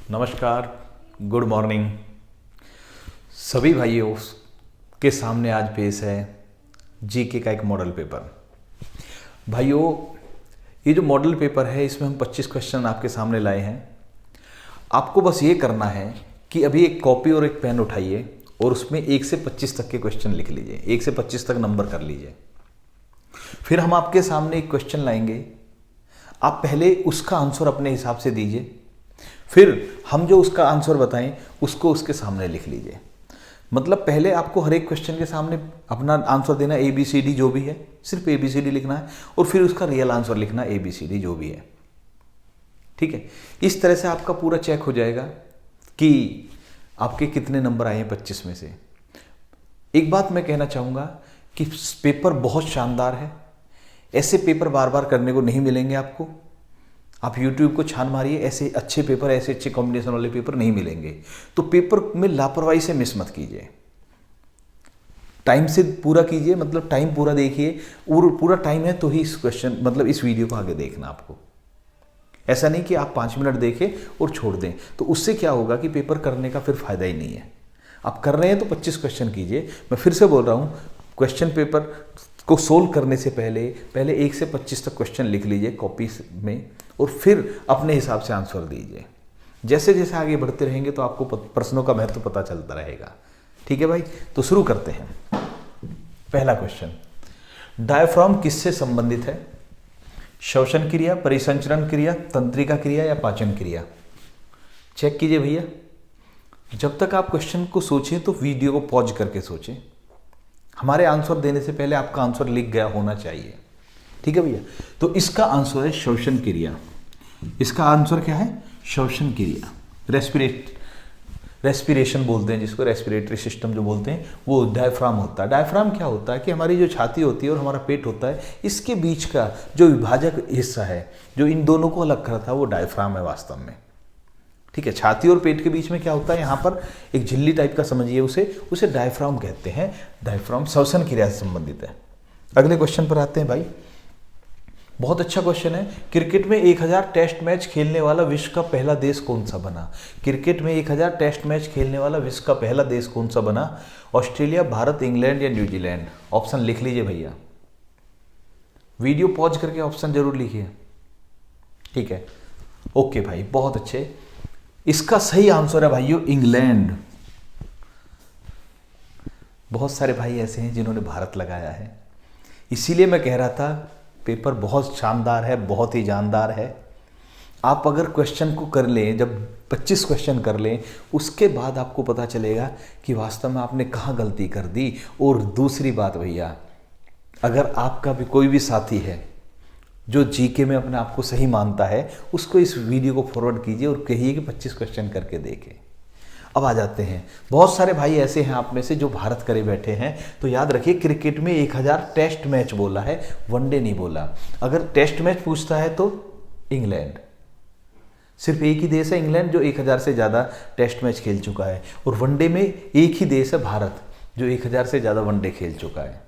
नमस्कार, good morning. सभी भाइयों के सामने आज पेश है जीके का एक मॉडल पेपर। भाइयों, ये जो मॉडल पेपर है इसमें हम 25 क्वेश्चन आपके सामने लाए हैं। आपको बस ये करना है कि अभी एक कॉपी और एक पेन उठाइए और उसमें 1 से 25 तक के क्वेश्चन लिख लीजिए, 1 से 25 तक नंबर कर लीजिए। फिर हम आपके सामने एक क्वेश्चन लाएंगे, आप पहले उसका आंसर अपने हिसाब से दीजिए, फिर हम जो उसका आंसर बताएं उसको उसके सामने लिख लीजिए। मतलब पहले आपको हर एक क्वेश्चन के सामने अपना आंसर देना, ABCD जो भी है, सिर्फ ABCD लिखना है और फिर उसका रियल आंसर लिखना ABCD जो भी है। ठीक है, इस तरह से आपका पूरा चेक हो जाएगा कि आपके कितने नंबर आए हैं 25 में से। एक बात मैं कहना चाहूँगा कि पेपर बहुत शानदार है। ऐसे पेपर बार बार करने को नहीं मिलेंगे आपको। आप YouTube को छान मारिए, ऐसे अच्छे पेपर, ऐसे अच्छे कॉम्बिनेशन वाले पेपर नहीं मिलेंगे। तो पेपर में लापरवाही से मिस मत कीजिए, टाइम से पूरा कीजिए। मतलब टाइम पूरा देखिए, और पूरा टाइम है तो ही इस क्वेश्चन मतलब इस वीडियो को आगे देखना आपको। ऐसा नहीं कि आप 5 मिनट देखें और छोड़ दें, तो उससे क्या होगा कि पेपर करने का फिर फायदा ही नहीं है। आप कर रहे हैं तो 25 क्वेश्चन कीजिए। मैं फिर से बोल रहा हूँ, क्वेश्चन पेपर को सोल्व करने से पहले 1 से 25 तक क्वेश्चन लिख लीजिए कॉपी में और फिर अपने हिसाब से आंसर दीजिए। जैसे जैसे आगे बढ़ते रहेंगे तो आपको प्रश्नों का महत्व पता चलता रहेगा। ठीक है भाई, तो शुरू करते हैं। पहला क्वेश्चन, डायफ्राम किससे संबंधित है? श्वसन क्रिया, परिसंचरण क्रिया, तंत्रिका क्रिया या पाचन क्रिया? चेक कीजिए भैया। जब तक आप क्वेश्चन को सोचें तो वीडियो को पॉज करके सोचें। हमारे आंसर देने से पहले आपका आंसर लिख गया होना चाहिए। ठीक है भैया, तो इसका आंसर है श्वसन क्रिया। इसका आंसर क्या है? श्वसन क्रिया। रेस्पिरेशन बोलते हैं जिसको, रेस्पिरेटरी सिस्टम जो बोलते हैं, वो डायफ्राम होता है। डायफ्राम क्या होता है कि हमारी जो छाती होती है और हमारा पेट होता है, इसके बीच का जो विभाजक हिस्सा है, जो इन दोनों को अलग करता है, वो डायफ्राम है वास्तव में। ठीक है, छाती और पेट के बीच में क्या होता है, यहाँ पर एक झिल्ली टाइप का समझिए, उसे डायफ्राम कहते हैं। डायफ्राम श्वसन क्रिया से संबंधित है। अगले क्वेश्चन पर आते हैं भाई। बहुत अच्छा क्वेश्चन है। क्रिकेट में 1000 टेस्ट मैच खेलने वाला विश्व का पहला देश कौन सा बना? क्रिकेट में 1000 टेस्ट मैच खेलने वाला विश्व का पहला देश कौन सा बना? ऑस्ट्रेलिया, भारत, इंग्लैंड या न्यूजीलैंड? ऑप्शन लिख लीजिए भैया, वीडियो पॉज करके ऑप्शन जरूर लिखिए। ठीक है, ओके भाई, बहुत अच्छे। इसका सही आंसर है भाइयों इंग्लैंड। बहुत सारे भाई ऐसे हैं जिन्होंने भारत लगाया है, इसीलिए मैं कह रहा था पेपर बहुत शानदार है, बहुत ही जानदार है। आप अगर क्वेश्चन को कर लें, जब 25 क्वेश्चन कर लें, उसके बाद आपको पता चलेगा कि वास्तव में आपने कहाँ गलती कर दी। और दूसरी बात भैया, अगर आपका भी कोई भी साथी है जो जीके में अपने आप को सही मानता है, उसको इस वीडियो को फॉरवर्ड कीजिए और कहिए कि 25 क्वेश्चन करके देखे। अब आ जाते हैं, बहुत सारे भाई ऐसे हैं आप में से जो भारत करे बैठे हैं। तो याद रखिए, क्रिकेट में 1000 टेस्ट मैच बोला है, वनडे नहीं बोला। अगर टेस्ट मैच पूछता है तो इंग्लैंड, सिर्फ एक ही देश है इंग्लैंड जो 1000 से ज़्यादा टेस्ट मैच खेल चुका है। और वनडे में एक ही देश है भारत जो 1000 से ज़्यादा वनडे खेल चुका है।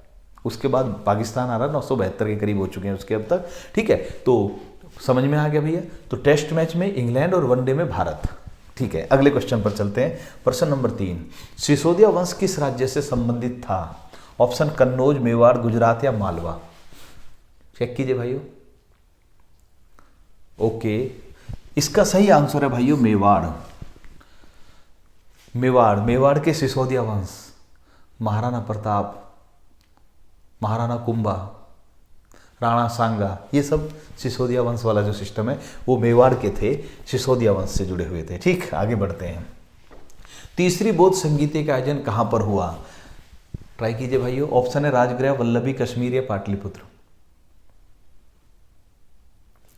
उसके बाद पाकिस्तान आ रहा, 972 के करीब हो चुके हैं उसके अब तक। ठीक है, तो समझ में आ गया भैया। तो टेस्ट मैच में इंग्लैंड और वनडे में भारत। ठीक है, अगले क्वेश्चन पर चलते हैं। प्रश्न नंबर 3, सिसोदिया वंश किस राज्य से संबंधित था? ऑप्शन कन्नौज, मेवाड़, गुजरात या मालवा? चेक कीजिए भाइयों। ओके, इसका सही आंसर है भाइयों मेवाड़। मेवाड़ के सिसोदिया वंश, महाराणा प्रताप, महाराणा कुंभा, राणा सांगा, ये सब सिसोदिया वंश वाला जो सिस्टम है वो मेवाड़ के थे, सिसोदिया वंश से जुड़े हुए थे। ठीक, आगे बढ़ते हैं। तीसरी बौद्ध संगीत का आयोजन कहां पर हुआ? ट्राई कीजिए भाइयों। ऑप्शन है राजगृह, वल्लभी, कश्मीर या पाटलिपुत्र।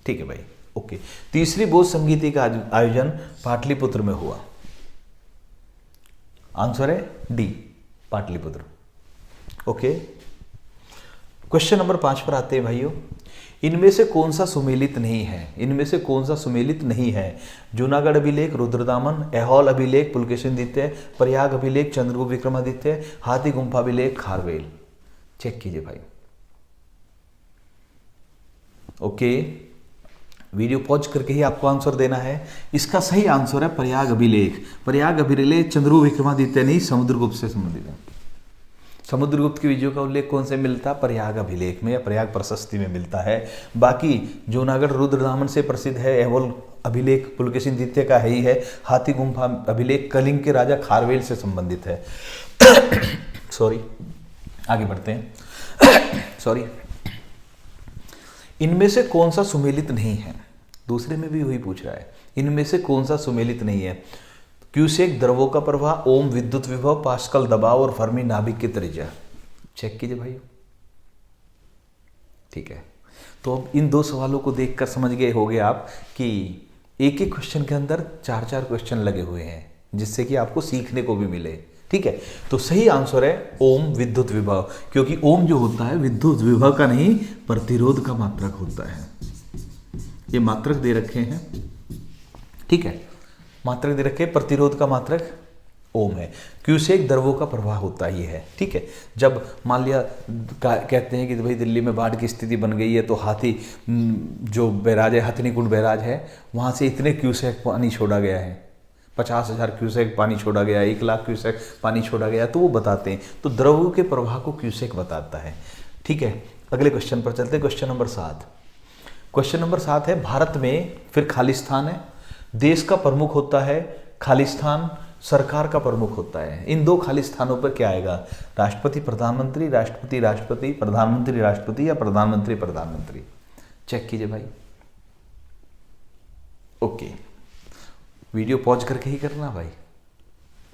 ठीक है भाई, ओके। तीसरी बौद्ध संगीत का आयोजन पाटलिपुत्र में हुआ। आंसर है D, Pataliputra. Okay, question number 5 पर आते हैं भाइयों। इनमें से कौन सा सुमेलित नहीं है? इनमें से कौन सा सुमेलित नहीं है? जूनागढ़ अभिलेख, रुद्रदामन, ऐहोल अभिलेख, पुलकेशिनदित्य, प्रयाग अभिलेख, चंद्रगुप्त विक्रमादित्य, हाथी गुम्फा अभिलेख, खारवेल। चेक कीजिए भाई। ओके, वीडियो पॉज करके ही आपको आंसर देना है। इसका सही आंसर है प्रयाग अभिलेख। प्रयाग अभिलेख चंद्रू विक्रमादित्य नहीं, समुद्रगुप्त से संबंधित है। समुद्रगुप्त की विजयों का उल्लेख कौन से मिलता है? प्रयाग अभिलेख में या प्रयाग प्रशस्ति में मिलता है। बाकी जूनागढ़ रुद्रदामन से प्रसिद्ध है एवोल अभिलेख पुलकेशिन द्वितीय का है ही है। हाथी गुम्फा अभिलेख कलिंग के राजा खारवेल से संबंधित है। सॉरी, आगे बढ़ते हैं। सॉरी, इनमें से कौन सा सुमेलित नहीं है? दूसरे में भी वही पूछ रहा है, इनमें से कौन सा सुमेलित नहीं है? क्यूसेक द्रवों का प्रवाह, ओम विद्युत विभव, पास्कल दबाव और फर्मी नाभिक की त्रिज्या। चेक कीजिए भाई। ठीक है, तो अब इन दो सवालों को देखकर समझ गए होंगे आप कि एक एक क्वेश्चन के अंदर चार चार क्वेश्चन लगे हुए हैं, जिससे कि आपको सीखने को भी मिले। ठीक है, तो सही आंसर है ओम विद्युत विभव, क्योंकि ओम जो होता है विद्युत विभव का नहीं, प्रतिरोध का मात्रक होता है। ये मात्रक दे रखे हैं। ठीक है, मात्रक दे रखे, प्रतिरोध का मात्रक ओम है। क्यूसेक द्रवों का प्रवाह होता ही है। ठीक है, जब मान लिया कहते हैं कि भाई दिल्ली में बाढ़ की स्थिति बन गई है, तो हाथी जो बैराज है, हथनीकुंड बैराज है, वहाँ से इतने क्यूसेक पानी छोड़ा गया है, 50,000 क्यूसेक पानी छोड़ा गया, 1,00,000 क्यूसेक पानी छोड़ा गया, तो वो बताते हैं। तो द्रवों के प्रवाह को क्यूसेक बताता है। ठीक है, अगले क्वेश्चन पर चलते हैं। Question number 7। क्वेश्चन नंबर 7 है, भारत में फिर खालिस्तान है, देश का प्रमुख होता है खालिस्तान, सरकार का प्रमुख होता है। इन दो खालिस्तानों पर क्या आएगा? राष्ट्रपति प्रधानमंत्री, राष्ट्रपति राष्ट्रपति, प्रधानमंत्री राष्ट्रपति या प्रधानमंत्री प्रधानमंत्री। चेक कीजिए भाई। ओके, वीडियो पॉज करके ही करना भाई।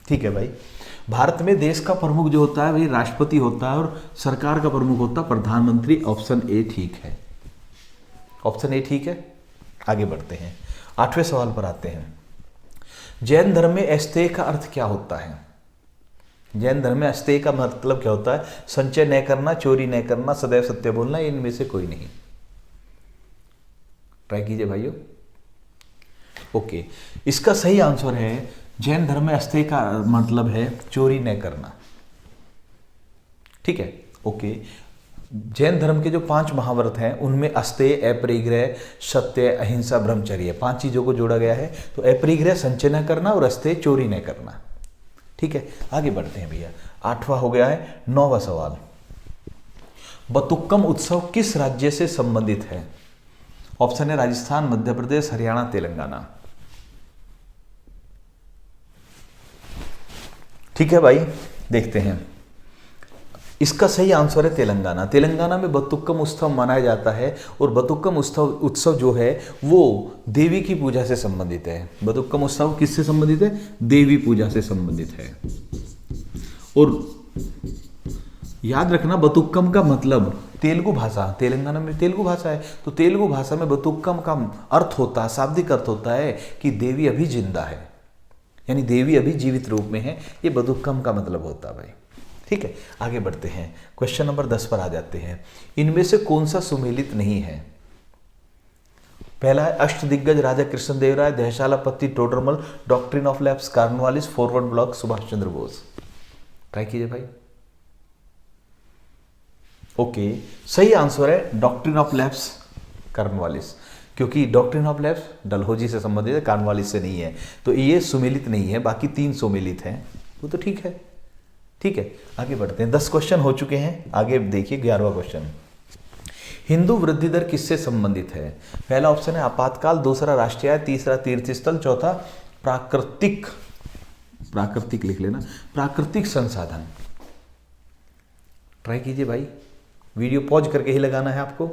ठीक है भाई, भारत में देश का प्रमुख जो होता है वही राष्ट्रपति होता है और सरकार का प्रमुख होता है प्रधानमंत्री। ऑप्शन ए ठीक है, ऑप्शन ए ठीक है। आगे बढ़ते हैं, 8वें सवाल पर आते हैं। जैन धर्म में अस्तेय का अर्थ क्या होता है? जैन धर्म में अस्तेय का मतलब क्या होता है? संचय न करना, चोरी न करना, सदैव सत्य बोलना, इनमें से कोई नहीं। ट्राई कीजिए भाइयों। ओके, इसका सही आंसर है जैन धर्म में अस्तेय का मतलब है चोरी न करना। ठीक है, ओके। जैन धर्म के जो 5 महाव्रत हैं उनमें अस्तेय, अपरिग्रह, सत्य, अहिंसा, ब्रह्मचर्य 5 चीजों को जोड़ा गया है। तो अपरिग्रह संचय न करना और अस्तेय चोरी न करना। ठीक है, आगे बढ़ते हैं भैया। 8वां हो गया है। 9वां सवाल, बतुक्कम उत्सव किस राज्य से संबंधित है? ऑप्शन है राजस्थान, मध्य प्रदेश, हरियाणा, तेलंगाना। ठीक है भाई, देखते हैं। इसका सही आंसर है तेलंगाना। तेलंगाना में बतुक्कम उत्सव मनाया जाता है और बतुक्कम उत्सव जो है वो देवी की पूजा से संबंधित है। बतुक्कम उत्सव किससे संबंधित है? देवी पूजा से संबंधित है। और याद रखना, बतुक्कम का मतलब तेलुगु भाषा, तेलंगाना में तेलुगु भाषा है, तो तेलुगु भाषा में बतुक्कम का अर्थ होता है, शाब्दिक अर्थ होता है कि देवी अभी जिंदा है, यानी देवी अभी जीवित रूप में है। ये बतुक्कम का मतलब होता है भाई। ठीक है, आगे बढ़ते हैं। क्वेश्चन नंबर 10 पर आ जाते हैं। इनमें से कौन सा सुमेलित नहीं है? पहला है अष्टदिग्गज राजा कृष्णदेवराय, दहशालापति, Todarmal, doctrine of lapse, Cornwallis, forward bloc, Subhash Chandra Bose. Try कीजिए भाई। ओके, सही आंसर है डॉक्ट्रिन ऑफ लैप्स, कार्नवालिस, क्योंकि डॉक्ट्रिन ऑफ लैप्स डलहौजी से संबंधित है, कार्नवालिस से नहीं है। तो ये सुमेलित नहीं है, बाकी 3 सुमेलित हैं, वो तो ठीक है। ठीक है, आगे बढ़ते हैं। 10 क्वेश्चन हो चुके हैं। आगे देखिए 11वां क्वेश्चन। हिंदू वृद्धि दर किससे संबंधित है? पहला ऑप्शन है आपातकाल, दूसरा राष्ट्रीय आय, तीसरा तीर्थस्थल, चौथा प्राकृतिक लिख लेना, प्राकृतिक संसाधन। ट्राई कीजिए भाई, वीडियो पॉज करके ही लगाना है आपको।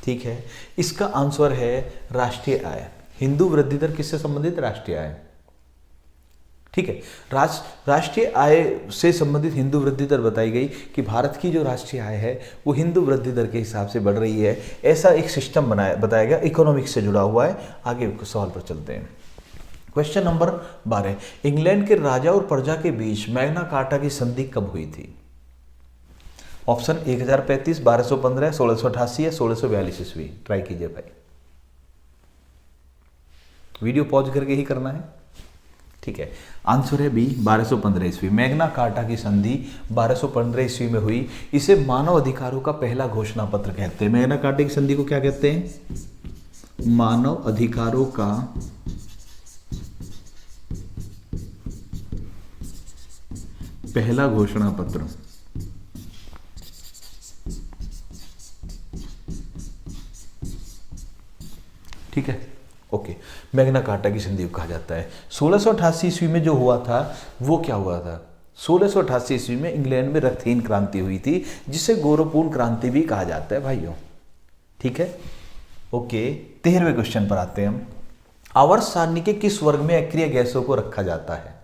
ठीक है, इसका आंसर है राष्ट्रीय आय। हिंदू वृद्धि दर किससे संबंधित? राष्ट्रीय आय। ठीक है, राष्ट्रीय आय से संबंधित हिंदू वृद्धि दर बताई गई कि भारत की जो राष्ट्रीय आय है वो हिंदू वृद्धि दर के हिसाब से बढ़ रही है। ऐसा एक सिस्टम बताया गया, इकोनॉमिक्स से जुड़ा हुआ है। आगे सवाल पर चलते हैं। क्वेश्चन नंबर 12, इंग्लैंड के राजा और प्रजा के बीच मैग्ना कार्टा की संधि कब हुई थी? ऑप्शन 1035, 1215, 1688 या 1642 ईस्वी। ट्राई कीजिए भाई, वीडियो पॉज करके ही करना है। ठीक है, आंसर है बी, 1215 ईस्वी। मैग्ना कार्टा की संधि 1215 ईस्वी में हुई। इसे मानव अधिकारों का पहला घोषणा पत्र कहते हैं। मैग्ना कार्टा की संधि को क्या कहते हैं? मानव अधिकारों का पहला घोषणा पत्र। ठीक है, ओके। मैग्ना कार्टा की संधि को कहा जाता है। 1688 ईस्वी में जो हुआ था वो क्या हुआ था? 1688 ईस्वी में इंग्लैंड में रथहीन क्रांति हुई थी, जिसे गौरवपूर्ण क्रांति भी कहा जाता है भाइयों। ठीक है, ओके। 13वें क्वेश्चन पर आते हैं हम। आवर्त सारणी के किस वर्ग में अक्रिय गैसों को रखा जाता है?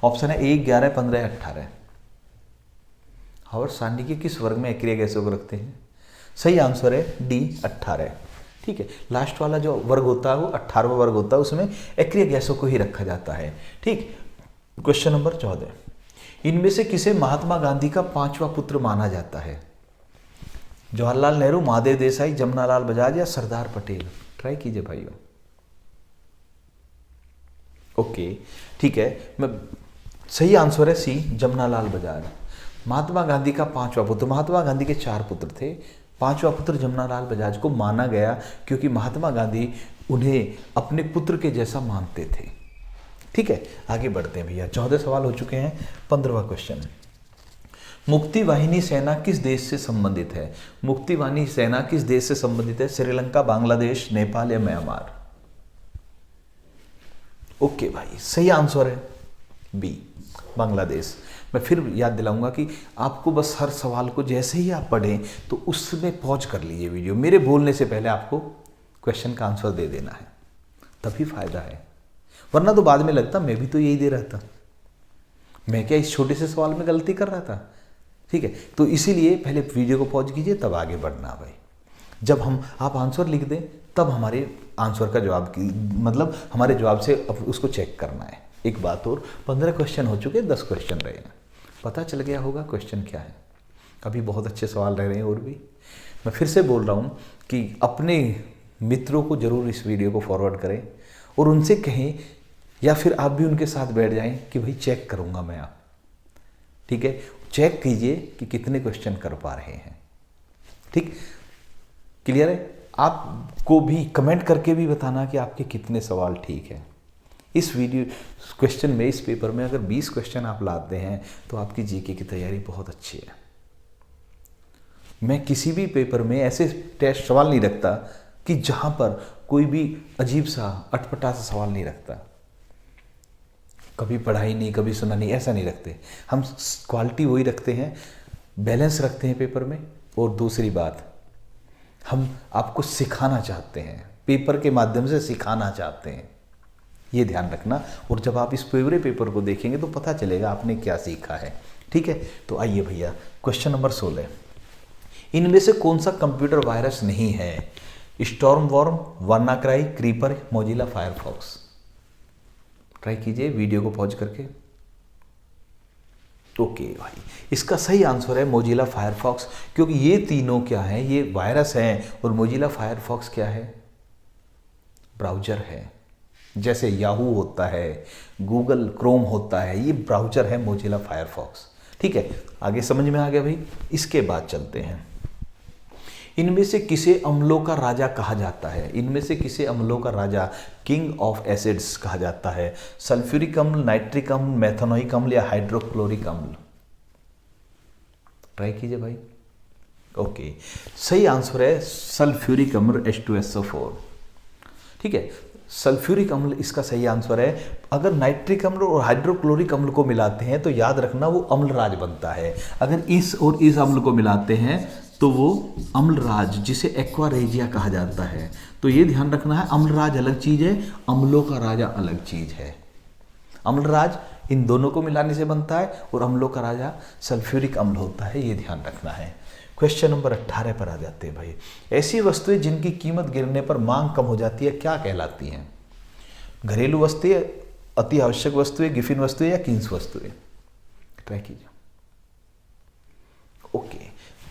ऑप्शन है 1, 11, 15 या 18। आवर्त सारणी के किस वर्ग में अक्रिय गैसों को रखते हैं? सही आंसर है डी, 18। ठीक है, लास्ट वाला जो वर्ग होता है वो 18वां वर्ग होता है, उसमें अक्रिय गैसों को ही रखा जाता है। ठीक, क्वेश्चन नंबर 14। इनमें से किसे महात्मा गांधी का 5वां पुत्र माना जाता है? जवाहरलाल नेहरू, महादेव देसाई, जमनालाल बजाज या सरदार पटेल? ट्राई कीजिए भाइयों। ओके, ठीक है, मैं सही आंसर है सी, जमनालाल बजाज। महात्मा गांधी का 5वां पुत्र, महात्मा गांधी के 4 पुत्र थे, 5वां पुत्र जमनालाल बजाज को माना गया क्योंकि महात्मा गांधी उन्हें अपने पुत्र के जैसा मानते थे। ठीक है, आगे बढ़ते हैं भैया। 14 सवाल हो चुके हैं। 15वां क्वेश्चन। मुक्ति वाहिनी सेना किस देश से संबंधित है? मुक्ति वाहिनी सेना किस देश से संबंधित है? श्रीलंका, बांग्लादेश, नेपाल या म्यांमार? ओके भाई, सही आंसर है बी, बांग्लादेश। मैं फिर याद दिलाऊंगा कि आपको बस हर सवाल को जैसे ही आप पढ़ें तो उसमें पॉज कर लीजिए वीडियो, मेरे बोलने से पहले आपको क्वेश्चन का आंसर दे देना है, तभी फायदा है। वरना तो बाद में लगता मैं भी तो यही दे रहा था, मैं क्या इस छोटे से सवाल में गलती कर रहा था? ठीक है, तो इसीलिए पहले वीडियो को पॉज कीजिए तब आगे बढ़ना भाई। जब आप आंसर लिख दें तब हमारे आंसर का जवाब की मतलब हमारे जवाब से उसको चेक करना है। एक बात और, 15 क्वेश्चन हो चुके, 10 क्वेश्चन रहे हैं। पता चल गया होगा क्वेश्चन क्या है। अभी बहुत अच्छे सवाल रह रहे हैं और भी। मैं फिर से बोल रहा हूँ कि अपने मित्रों को ज़रूर इस वीडियो को फॉरवर्ड करें और उनसे कहें, या फिर आप भी उनके साथ बैठ जाएं कि भाई चेक करूँगा मैं आप। ठीक है, चेक कीजिए कि कितने क्वेश्चन कर पा रहे हैं। ठीक, क्लियर है? आपको भी कमेंट करके भी बताना कि आपके कितने सवाल ठीक है। इस वीडियो क्वेश्चन में, इस पेपर में अगर 20 क्वेश्चन आप लाते हैं तो आपकी जीके की तैयारी बहुत अच्छी है। मैं किसी भी पेपर में ऐसे टेस्ट सवाल नहीं रखता कि जहां पर कोई भी अजीब सा अटपटा सा सवाल नहीं रखता। कभी पढ़ाई नहीं, कभी सुना नहीं, ऐसा नहीं रखते। हम क्वालिटी वही रखते हैं, बैलेंस रखते हैं पेपर में। और दूसरी बात, हम आपको सिखाना चाहते हैं, पेपर के माध्यम से सिखाना चाहते हैं, ये ध्यान रखना। और जब आप इस पूरे पेपर को देखेंगे तो पता चलेगा आपने क्या सीखा है। ठीक है, तो आइए भैया, क्वेश्चन नंबर 16। इनमें से कौन सा कंप्यूटर वायरस नहीं है? Storm Worm, WannaCry, Creeper, Mozilla Firefox? Try कीजिए वीडियो को पॉज करके। ओके भाई, इसका सही आंसर है मोजिला फायरफॉक्स, क्योंकि ये तीनों क्या है, ये वायरस हैं और मोजिला फायरफॉक्स क्या है? ब्राउज़र है। जैसे याहू होता है, गूगल क्रोम होता है, ये ब्राउज़र है मोजिला फायरफॉक्स। ठीक है, आगे समझ में आ गया भाई। इसके बाद चलते हैं। इनमें से किसे अम्लों का राजा कहा जाता है? इनमें से किसे अम्लों का राजा, किंग ऑफ एसिड्स कहा जाता है? सल्फ्यूरिक अम्ल, नाइट्रिक अम्ल, मेथनोइक अम्ल या हाइड्रोक्लोरिक अम्ल? ट्राई कीजिए भाई। ओके, सही आंसर है सल्फ्यूरिक अम्ल, H2SO4। ठीक है, सल्फ्यूरिक अम्ल इसका सही आंसर है। अगर नाइट्रिक अम्ल और हाइड्रोक्लोरिक अम्ल को मिलाते हैं तो याद रखना वो अम्लराज बनता है। अगर इस और इस अम्ल को मिलाते हैं तो वो अम्लराज, जिसे एक्वारेजिया कहा जाता है। तो ये ध्यान रखना है, अम्लराज अलग चीज़ है, अम्लों का राजा अलग चीज़ है। अम्लराज इन दोनों को मिलाने से बनता है और अम्लों का राजा सल्फ्यूरिक अम्ल होता है, ये ध्यान रखना है। क्वेश्चन नंबर 18 पर आ जाते हैं भाई। ऐसी वस्तुएं जिनकी कीमत गिरने पर मांग कम हो जाती है क्या कहलाती हैं? घरेलू वस्तुएं, अति आवश्यक वस्तुएं, गिफिन वस्तुएं या किन्स वस्तुएं? ट्राई कीजिए। ओके,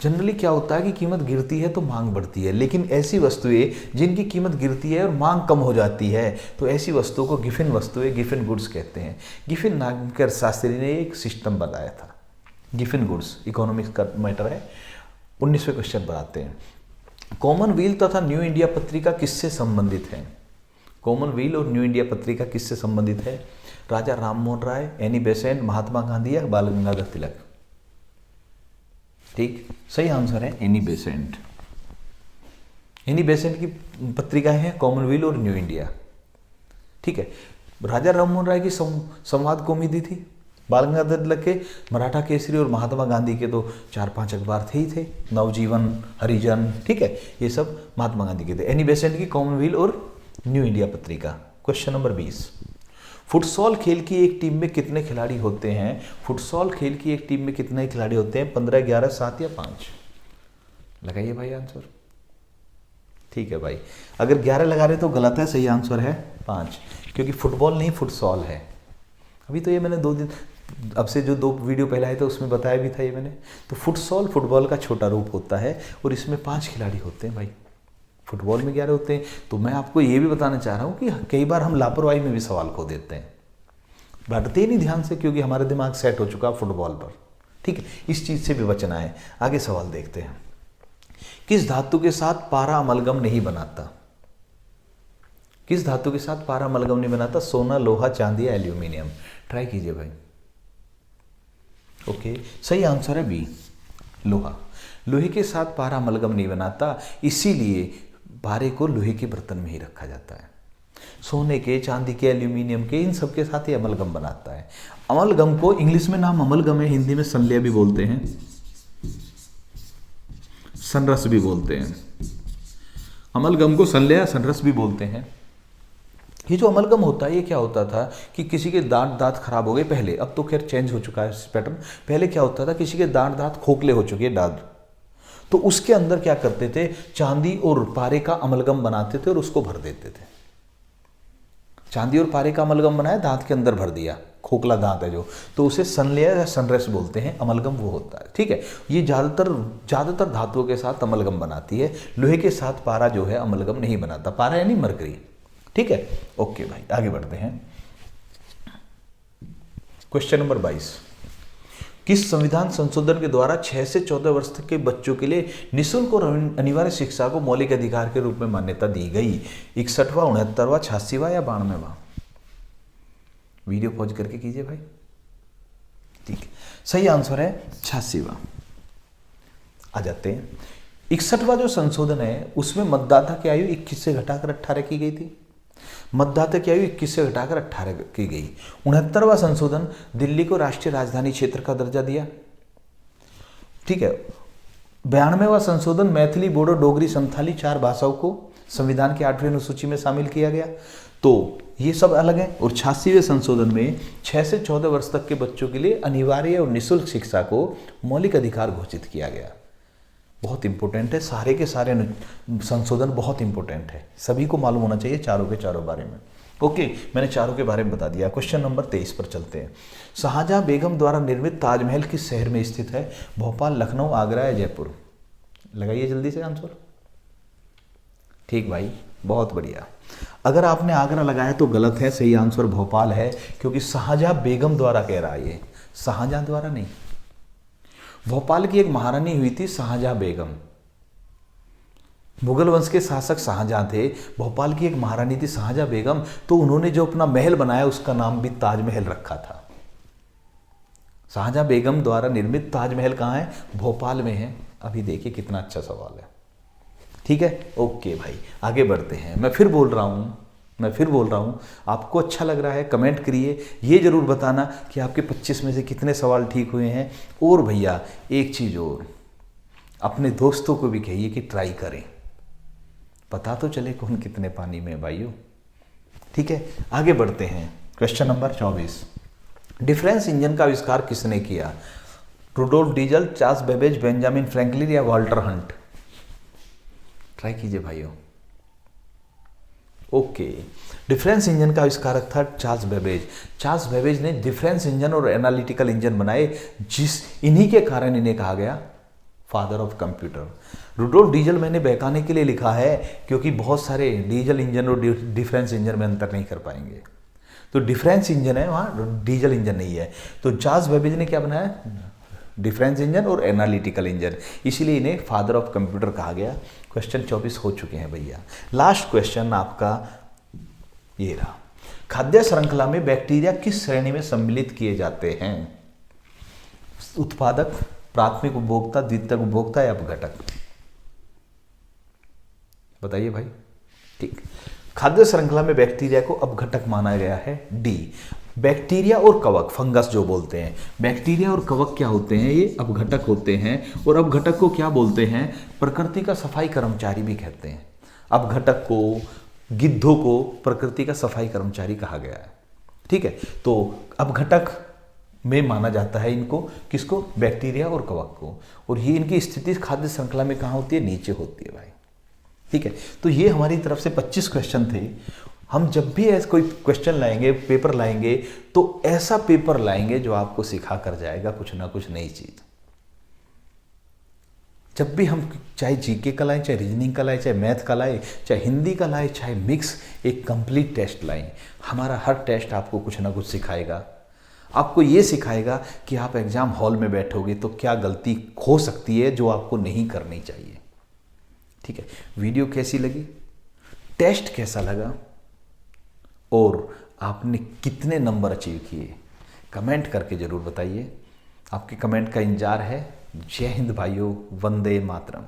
जनरली क्या होता है कि कीमत गिरती है तो मांग बढ़ती है, लेकिन ऐसी वस्तुएं जिनकी कीमत गिरती है और मांग कम हो जाती है तो ऐसी वस्तुओं को गिफिन वस्तुएं, गिफिन गुड्स कहते हैं। गिफिन नाम के शास्त्री ने एक सिस्टम बताया था। गिफिन गुड्स इकोनॉमिक्स का मैटर है। 19वें क्वेश्चन पर आते हैं। कॉमनवेल्थ तथा न्यू इंडिया पत्रिका किससे संबंधित है? कॉमनवेल्थ और न्यू इंडिया पत्रिका किससे संबंधित है? राजा राममोहन राय, एनी बेसेंट, महात्मा गांधी या बाल गंगाधर तिलक? ठीक, सही आंसर है एनी बेसेंट। एनी बेसेंट की पत्रिकाएं हैं कॉमनवेल्थ और न्यू इंडिया। ठीक है, राजा राममोहन राय की संवाद कौमुदी थी, बाल गंगाधर तिलक के मराठा केसरी और महात्मा गांधी के तो 4-5 अखबार थे ही थे, नवजीवन, हरिजन। ठीक है, ये सब महात्मा गांधी के थे। एनी बेसेंट की कॉमनवेल्थ और न्यू इंडिया पत्रिका। क्वेश्चन नंबर 20, फुटसॉल खेल की एक टीम में कितने खिलाड़ी होते हैं? फुटसॉल खेल की एक टीम में कितने खिलाड़ी होते हैं? 15, 11, 7 या 5? लगाइए भाई आंसर। ठीक है भाई, अगर 11 लगा रहे तो गलत है, सही आंसर है 5, क्योंकि फुटबॉल नहीं फुटसॉल है। अभी तो ये मैंने 2 दिन अब से जो 2 वीडियो पहले आए थे उसमें बताया भी था ये मैंने। तो फुटसॉल फुटबॉल का छोटा रूप होता है और इसमें 5 खिलाड़ी होते हैं भाई। फुटबॉल में 11 होते हैं। तो मैं आपको ये भी बताना चाह रहा हूँ कि कई बार हम लापरवाही में भी सवाल खो देते हैं, बैठते ही नहीं ध्यान से, क्योंकि हमारा दिमाग सेट हो चुका फुटबॉल पर। ठीक है, इस चीज़ से भी बचना है। आगे सवाल देखते हैं, किस धातु के साथ पारा अमलगम नहीं बनाता? किस धातु के साथ पारा अमलगम नहीं बनाता? सोना, लोहा, चांदी या एल्यूमिनियम? ट्राई कीजिए भाई। ओके, सही आंसर है बी, लोहा। लोहे के साथ पारा अमलगम नहीं बनाता, इसीलिए पारे को लोहे के बर्तन में ही रखा जाता है। सोने के, चांदी के, एल्यूमिनियम के, इन सब के साथ ही अमलगम बनाता है। अमलगम को इंग्लिश में नाम अमलगम है, हिंदी में संलय भी बोलते हैं, सनरस भी बोलते हैं। अमलगम को संलय, सनरस भी बोलते हैं। ये जो अमलगम होता है, ये क्या होता था कि किसी के दांत खराब हो गए पहले, अब तो खैर चेंज हो चुका है पैटर्न। पहले क्या होता था, किसी के दांत खोखले हो चुके दांत, तो उसके अंदर क्या करते थे, चांदी और पारे का अमलगम बनाते थे और उसको भर देते थे। चांदी और पारे का अमलगम बनाया, दांत के अंदर भर दिया, खोखला दांत है जो, तो उसे सनलेयर या सनरेस बोलते हैं। अमलगम वो होता है। ठीक है, ये ज़्यादातर धातुओं के साथ अमलगम बनाती है। लोहे के साथ पारा जो है अमलगम नहीं बनाता। पारा यानी मरकरी। ठीक है, ओके भाई, आगे बढ़ते हैं। क्वेश्चन नंबर 22, किस संविधान संशोधन के द्वारा 6 से 14 वर्ष तक के बच्चों के लिए निःशुल्क और अनिवार्य शिक्षा को मौलिक अधिकार के रूप में मान्यता दी गई? 61वां, 69वां, 86वां या 92वां? वीडियो पॉज करके कीजिए भाई। ठीक है, सही आंसर है 86वां। आ जाते हैं, 61वां जो संशोधन है उसमें मतदाता की आयु 21 से घटाकर 18 की गई थी। मतदाता की आयु 21 से घटाकर 18 की गई। 69वां संशोधन दिल्ली को राष्ट्रीय राजधानी क्षेत्र का दर्जा दिया। ठीक है, 92वां संशोधन मैथिली, बोडो, डोगरी, संथाली 4 भाषाओं को संविधान की 8वीं अनुसूची में शामिल किया गया। तो ये सब अलग है। और 86वें संशोधन में 6 से 14 वर्ष तक के बच्चों के लिए अनिवार्य और निःशुल्क शिक्षा को मौलिक अधिकार घोषित किया गया। बहुत इंपॉर्टेंट है, सारे के सारे संशोधन बहुत इंपॉर्टेंट है, सभी को मालूम होना चाहिए चारों के चारों बारे में। ओके, मैंने चारों के बारे में बता दिया। क्वेश्चन नंबर 23 पर चलते हैं। शाहजहां बेगम द्वारा निर्मित ताजमहल किस शहर में स्थित है? भोपाल, लखनऊ, आगरा या जयपुर? लगाइए जल्दी से आंसर। ठीक भाई, बहुत बढ़िया। अगर आपने आगरा लगाया तो गलत है, सही आंसर भोपाल है, क्योंकि शाहजहां बेगम द्वारा कह रहा है, ये शाहजहां द्वारा नहीं। भोपाल की एक महारानी हुई थी शाहजहां बेगम। मुगल वंश के शासक शाहजहां थे, भोपाल की एक महारानी थी शाहजहां बेगम, तो उन्होंने जो अपना महल बनाया उसका नाम भी ताजमहल रखा था। शाहजहां बेगम द्वारा निर्मित ताजमहल कहाँ है? भोपाल में है। अभी देखिए कितना अच्छा सवाल है। ठीक है, ओके भाई, आगे बढ़ते हैं। मैं फिर बोल रहा हूँ, आपको अच्छा लग रहा है कमेंट करिए। ये जरूर बताना कि आपके 25 में से कितने सवाल ठीक हुए हैं। और भैया एक चीज़ और, अपने दोस्तों को भी कहिए कि ट्राई करें, पता तो चले कौन कितने पानी में है भाइयों। ठीक है, आगे बढ़ते हैं। क्वेश्चन नंबर 24, डिफरेंस इंजन का आविष्कार किसने किया? Rudolf Diesel, Charles Babbage, Benjamin Franklin या वाल्टर हंट? ट्राई कीजिए भाइयों। ओके, डिफरेंस इंजन का आविष्कारक था चार्ल्स बेबेज। चार्ल्स बेबेज ने डिफरेंस इंजन और एनालिटिकल इंजन बनाए, इन्हीं के कारण इन्हें कहा गया father of computer. Rudolf Diesel मैंने बहकाने के लिए लिखा है, क्योंकि बहुत सारे डीजल इंजन और डिफरेंस इंजन में अंतर नहीं कर पाएंगे। तो डिफरेंस इंजन है, वहाँ डीजल इंजन नहीं है। तो चार्ल्स बेबेज ने क्या बनाया? डिफरेंस इंजन और एनालिटिकल इंजन, इसीलिए इन्हें फादर ऑफ कंप्यूटर कहा गया। क्वेश्चन 24 हो चुके हैं भैया। लास्ट क्वेश्चन आपका ये रहा, खाद्य श्रृंखला में बैक्टीरिया किस श्रेणी में सम्मिलित किए जाते हैं? उत्पादक, प्राथमिक उपभोक्ता, द्वितीयक उपभोक्ता या अपघटक? बताइए भाई। ठीक, खाद्य श्रृंखला में बैक्टीरिया को अपघटक माना गया है, डी। बैक्टीरिया और कवक, फंगस जो बोलते हैं, बैक्टीरिया और कवक क्या होते हैं? ये अपघटक होते हैं। और अपघटक को क्या बोलते हैं? प्रकृति का सफाई कर्मचारी भी कहते हैं। अपघटक को, गिद्धों को प्रकृति का सफाई कर्मचारी कहा गया है। ठीक है, तो अपघटक में माना जाता है इनको, किसको? बैक्टीरिया और कवक को। और ये इनकी स्थिति खाद्य श्रृंखला में कहाँ होती है? नीचे होती है भाई। ठीक है, तो ये हमारी तरफ से 25 क्वेश्चन थे। हम जब भी ऐसा कोई क्वेश्चन लाएंगे, पेपर लाएंगे, तो ऐसा पेपर लाएंगे जो आपको सिखा कर जाएगा कुछ ना कुछ नई चीज। जब भी हम चाहे जीके का लाएं, चाहे रीजनिंग का लाएं, चाहे मैथ का लाएं, चाहे हिंदी का लाएं, चाहे मिक्स, एक कंप्लीट टेस्ट लाएं, हमारा हर टेस्ट आपको कुछ ना कुछ सिखाएगा। आपको ये सिखाएगा कि आप एग्जाम हॉल में बैठोगे तो क्या गलती हो सकती है जो आपको नहीं करनी चाहिए। ठीक है, वीडियो कैसी लगी, टेस्ट कैसा लगा, और आपने कितने नंबर अचीव किए, कमेंट करके ज़रूर बताइए। आपके कमेंट का इंतजार है। जय हिंद भाइयों, वंदे मातरम।